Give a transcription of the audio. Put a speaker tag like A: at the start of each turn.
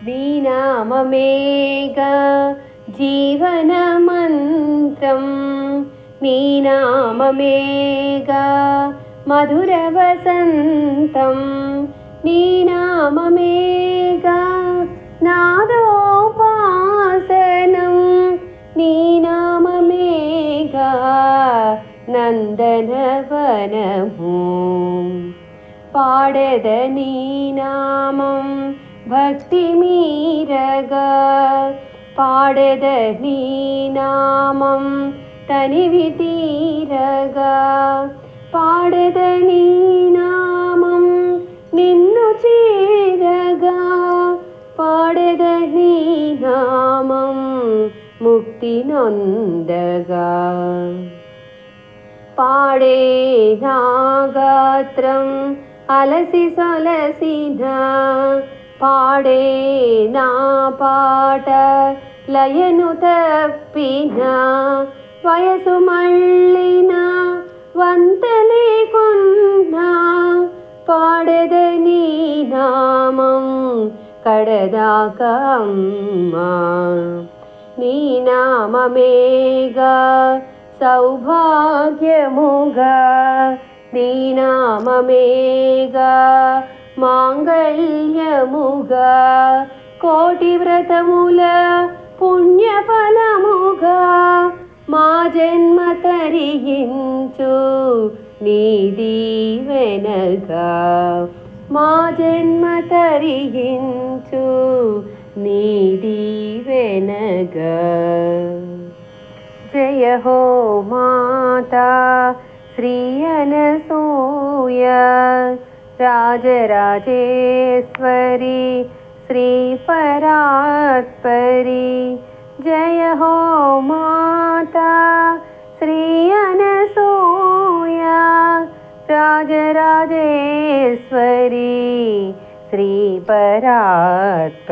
A: నీ నామమేగా జీవనమంత్రం, నీ నామమేగా మధుర వసంతం, నీ నామమేగా నాదోపాసనం, నీ నామమేగా నందనవనము. పాడెద నీ నామం భక్తి మీరగా, పాడెద నీ నామం తనివి తీరగా, పాడెద నీ నామం నిన్ను చేరగా, పాడెద నీ నామం ముక్తి నొందగా. పాడే నా గాత్రం అలసి సొలసిన, పాడే నా పాట లయను తప్పిన, వయసు మళ్ళిన వంత లేకున్నా, పాడెద నీ నామం కడదాకా అమ్మా. నీ నామమేగా సౌభాగ్యముగా, నీ నామమేగా మాంగళ్యముగా, కోటి వ్రతముల పుణ్యఫలముగా, మా జన్మ తరించు నీ దీవెనగా, మా జన్మ తరించు నీ దీవెనగా. జయ హో మాతా శ్రీ అనసూయ, రాజరాజేశ్వరి శ్రీ పరాత్పరి. జయ హో మాతా శ్రీ అనసూయ, రాజరాజేశ్వరి శ్రీ పరాత్పరి.